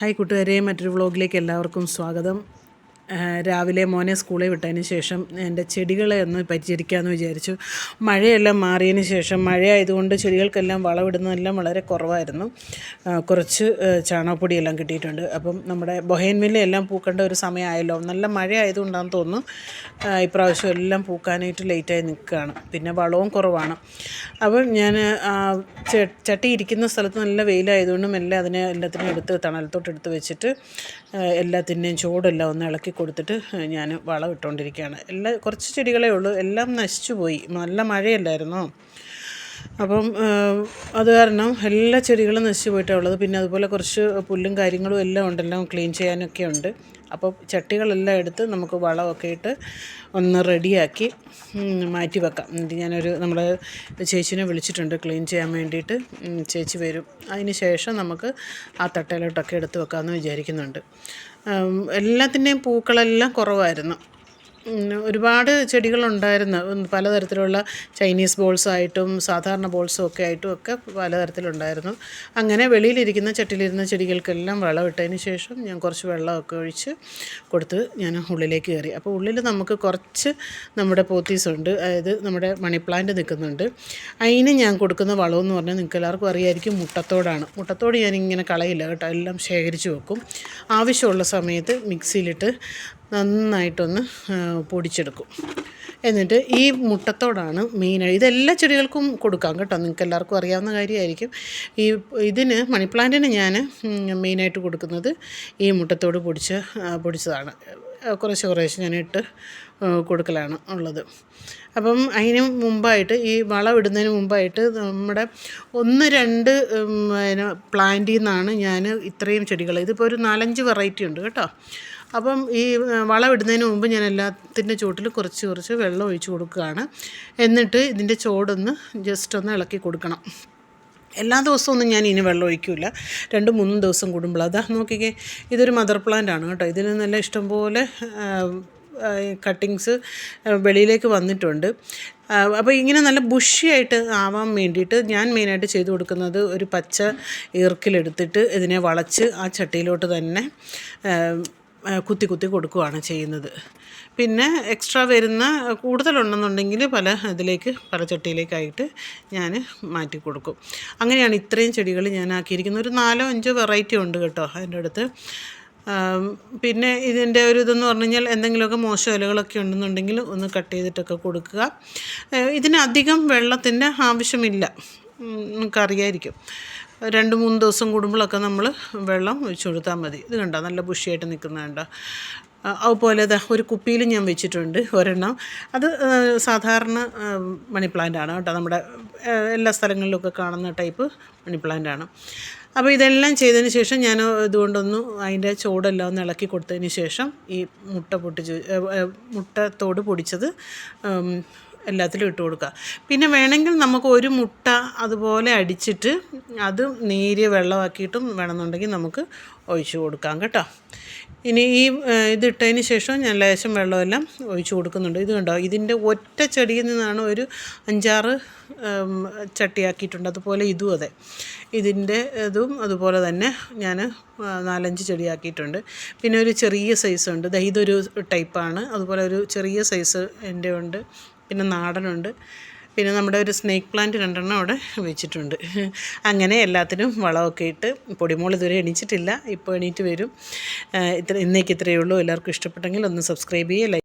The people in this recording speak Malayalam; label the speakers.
Speaker 1: ഹായ് കൂട്ടുകാരെ, മറ്റൊരു വ്ളോഗിലേക്ക് എല്ലാവർക്കും സ്വാഗതം. രാവിലെ മോനെ സ്കൂളിൽ വിട്ടതിന് ശേഷം എൻ്റെ ചെടികളെ ഒന്ന് പരിചരിക്കാമെന്ന് വിചാരിച്ചു. മഴയെല്ലാം മാറിയതിന് ശേഷം, മഴയായതുകൊണ്ട് ചെടികൾക്കെല്ലാം വളമിടുന്നതെല്ലാം വളരെ കുറവായിരുന്നു. കുറച്ച് ചാണകപ്പൊടിയെല്ലാം കിട്ടിയിട്ടുണ്ട്. അപ്പം നമ്മുടെ ബൊഹേൻവില്ല എല്ലാം പൂക്കേണ്ട ഒരു സമയമായല്ലോ. നല്ല മഴ ആയതുകൊണ്ടാണെന്ന് തോന്നുന്നു ഇപ്രാവശ്യം എല്ലാം പൂക്കാനായിട്ട് ലേറ്റായി നിൽക്കുകയാണ്. പിന്നെ വളവും കുറവാണ്. അപ്പോൾ ഞാൻ ചട്ടി ഇരിക്കുന്ന സ്ഥലത്ത് നല്ല വെയിലായതുകൊണ്ടും എല്ലാത്തിനെയും എടുത്ത് തണലത്തോട്ടെടുത്ത് വെച്ചിട്ട് എല്ലാത്തിൻ്റെയും ചുവടെല്ലാം ഒന്ന് ഇളക്കി കൊടുത്തിട്ട് ഞാൻ വളം ഇട്ടുകൊണ്ടിരിക്കുകയാണ്. കുറച്ച് ചെടികളേ ഉള്ളൂ, എല്ലാം നശിച്ചു പോയി. നല്ല മഴയല്ലായിരുന്നോ. അപ്പം അത് കാരണം എല്ലാ ചെടികളും നശിച്ചു പോയിട്ടാണ് ഉള്ളത്. പിന്നെ അതുപോലെ കുറച്ച് പുല്ലും കാര്യങ്ങളും എല്ലാം ഉണ്ടെല്ലാം ക്ലീൻ ചെയ്യാനൊക്കെ ഉണ്ട്. അപ്പോൾ ചട്ടികളെല്ലാം എടുത്ത് നമുക്ക് വളമൊക്കെ ഇട്ട് ഒന്ന് റെഡിയാക്കി മാറ്റി വെക്കാം. എന്നിട്ട് നമ്മുടെ ചേച്ചീനെ വിളിച്ചിട്ടുണ്ട് ക്ലീൻ ചെയ്യാൻ വേണ്ടിയിട്ട്. ചേച്ചി വരും. അതിന് ശേഷം നമുക്ക് ആ തട്ടയിലോട്ടൊക്കെ എടുത്ത് വെക്കാമെന്ന് വിചാരിക്കുന്നുണ്ട്. എല്ലാത്തിൻ്റെയും പൂക്കളെല്ലാം കുറവായിരുന്നു. ഒരുപാട് ചെടികളുണ്ടായിരുന്നു. പലതരത്തിലുള്ള ചൈനീസ് ബോൾസായിട്ടും സാധാരണ ബോൾസും ഒക്കെ ആയിട്ടും ഒക്കെ പലതരത്തിലുണ്ടായിരുന്നു. അങ്ങനെ വെളിയിലിരിക്കുന്ന ചട്ടിയിലിരുന്ന ചെടികൾക്കെല്ലാം വളമിട്ടതിന് ശേഷം ഞാൻ കുറച്ച് വെള്ളമൊക്കെ ഒഴിച്ച് കൊടുത്ത് ഞാൻ ഉള്ളിലേക്ക് കയറി. അപ്പോൾ ഉള്ളിൽ നമുക്ക് കുറച്ച് നമ്മുടെ പോത്തീസുണ്ട്, അതായത് നമ്മുടെ മണി പ്ലാന്റ് നിൽക്കുന്നുണ്ട്. അതിന് ഞാൻ കൊടുക്കുന്ന വളമെന്ന് പറഞ്ഞാൽ നിങ്ങൾക്ക് എല്ലാവർക്കും അറിയാമായിരിക്കും, മുട്ടത്തോടാണ്. മുട്ടത്തോട് ഞാനിങ്ങനെ കളയില്ല കേട്ടോ, എല്ലാം ശേഖരിച്ച് വെക്കും. ആവശ്യമുള്ള സമയത്ത് മിക്സിയിലിട്ട് നന്നായിട്ടൊന്ന് പൊടിച്ചെടുക്കും. എന്നിട്ട് ഈ മുട്ടത്തോടാണ് മെയിനായി. ഇതെല്ലാ ചെടികൾക്കും കൊടുക്കാം കേട്ടോ, നിങ്ങൾക്ക് എല്ലാവർക്കും അറിയാവുന്ന കാര്യമായിരിക്കും. ഇതിന് മണി പ്ലാന്റിന് ഞാൻ മെയിനായിട്ട് കൊടുക്കുന്നത് ഈ മുട്ടത്തോട് പൊടിച്ചതാണ്. കുറേശ്ശെ ഞാൻ ഇട്ട് കൊടുക്കലാണ് ഉള്ളത്. അപ്പം അതിന് മുമ്പായിട്ട്, ഈ വളം ഇടുന്നതിന് മുമ്പായിട്ട് നമ്മുടെ 1-2 പ്ലാന്റിൽ നിന്നാണ് ഞാൻ ഇത്രയും ചെടികൾ, ഇതിപ്പോൾ ഒരു 4-5 വെറൈറ്റി ഉണ്ട് കേട്ടോ. അപ്പം ഈ വളം ഇടുന്നതിന് മുമ്പ് ഞാൻ എല്ലാത്തിൻ്റെ ചുവട്ടിൽ കുറച്ച് വെള്ളം ഒഴിച്ച് കൊടുക്കുകയാണ്. എന്നിട്ട് ഇതിൻ്റെ ചുവടൊന്ന് ജസ്റ്റ് ഒന്ന് ഇളക്കി കൊടുക്കണം. എല്ലാ ദിവസമൊന്നും ഞാൻ ഇനി വെള്ളം ഒഴിക്കില്ല, 2-3 ദിവസം കൂടുമ്പോൾ. അതാ നോക്കിക്കേ, ഇതൊരു മദർ പ്ലാന്റ് ആണ് കേട്ടോ. ഇതിന് നല്ല ഇഷ്ടംപോലെ കട്ടിങ്സ് വെളിയിലേക്ക് വന്നിട്ടുണ്ട്. അപ്പോൾ ഇങ്ങനെ നല്ല ബുഷിയായിട്ട് ആവാൻ വേണ്ടിയിട്ട് ഞാൻ മെയിനായിട്ട് ചെയ്തു കൊടുക്കുന്നത്, ഒരു പച്ച ഈർക്കിലെടുത്തിട്ട് ഇതിനെ വളച്ച് ആ ചട്ടിയിലോട്ട് തന്നെ കുത്തി കൊടുക്കുകയാണ് ചെയ്യുന്നത്. പിന്നെ എക്സ്ട്രാ വരുന്ന കൂടുതലുണ്ടെന്നുണ്ടെങ്കിൽ പല ചട്ടിയിലേക്കായിട്ട് ഞാൻ മാറ്റി കൊടുക്കും. അങ്ങനെയാണ് ഇത്രയും ചെടികൾ ഞാൻ ആക്കിയിരിക്കുന്നത്. ഒരു 4-5 വെറൈറ്റി ഉണ്ട് കേട്ടോ അതിൻ്റെ അടുത്ത്. പിന്നെ ഇതിൻ്റെ ഒരു ഇതെന്ന് പറഞ്ഞു കഴിഞ്ഞാൽ, എന്തെങ്കിലുമൊക്കെ മോശം ഇലകളൊക്കെ ഉണ്ടെന്നുണ്ടെങ്കിൽ ഒന്ന് കട്ട് ചെയ്തിട്ടൊക്കെ കൊടുക്കുക. ഇതിനധികം വെള്ളത്തിൻ്റെ ആവശ്യമില്ല, നിങ്ങൾക്കറിയായിരിക്കും. 2-3 ദിവസം കൂടുമ്പോഴൊക്കെ നമ്മൾ വെള്ളം ഒഴിച്ചു കൊടുത്താൽ മതി. ഇത് കണ്ടോ, നല്ല ബുഷിയായിട്ട് നിൽക്കുന്നത് കണ്ടോ. അതുപോലെ ഒരു കുപ്പിയിൽ ഞാൻ വെച്ചിട്ടുണ്ട് ഒരെണ്ണം. അത് സാധാരണ മണി പ്ലാന്റാണ് കേട്ടോ, നമ്മുടെ എല്ലാ സ്ഥലങ്ങളിലൊക്കെ കാണുന്ന ടൈപ്പ് മണി പ്ലാന്റാണ്. അപ്പോൾ ഇതെല്ലാം ചെയ്തതിന് ശേഷം ഞാൻ ഇതുകൊണ്ടൊന്ന് അതിൻ്റെ ചുവടെല്ലാം ഒന്ന് ഇളക്കി കൊടുത്തതിന് ശേഷം ഈ മുട്ടത്തോട് പൊടിച്ചത് എല്ലാത്തിലും ഇട്ട് കൊടുക്കുക. പിന്നെ വേണമെങ്കിൽ നമുക്ക് ഒരു മുട്ട അതുപോലെ അടിച്ചിട്ട് അത് നേരിയ വെള്ളമാക്കിയിട്ടും വേണമെന്നുണ്ടെങ്കിൽ നമുക്ക് ഒഴിച്ചു കൊടുക്കാം കേട്ടോ. ഇനി ഇതിട്ടതിന് ശേഷം ഞാൻ ലേശം വെള്ളമെല്ലാം ഒഴിച്ചു കൊടുക്കുന്നുണ്ട്. ഇത് കണ്ടോ, ഇതിൻ്റെ ഒറ്റ ചെടിയിൽ നിന്നാണ് ഒരു 5-6 ചട്ടിയാക്കിയിട്ടുണ്ട്. അതുപോലെ ഇതും അതെ, ഇതും അതുപോലെ തന്നെ ഞാൻ 4-5 ചെടിയാക്കിയിട്ടുണ്ട്. പിന്നെ ഒരു ചെറിയ സൈസുണ്ട്, ഇതൊരു ടൈപ്പാണ്. അതുപോലെ ഒരു ചെറിയ സൈസ് എൻ്റെ ഉണ്ട്. പിന്നെ നാടനുണ്ട്. പിന്നെ നമ്മുടെ ഒരു സ്നേക്ക് പ്ലാന്റ് 2 അവിടെ വെച്ചിട്ടുണ്ട്. അങ്ങനെ എല്ലാത്തിനും വളമൊക്കെ ഇട്ട്, പൊടിമോൾ ഇതുവരെ എണീച്ചിട്ടില്ല, ഇപ്പോൾ എണീറ്റ് വരും. ഇന്നേക്ക് ഇത്രയേ ഉള്ളൂ. എല്ലാവർക്കും ഇഷ്ടപ്പെട്ടെങ്കിൽ ഒന്ന് സബ്സ്ക്രൈബ് ചെയ്യുക,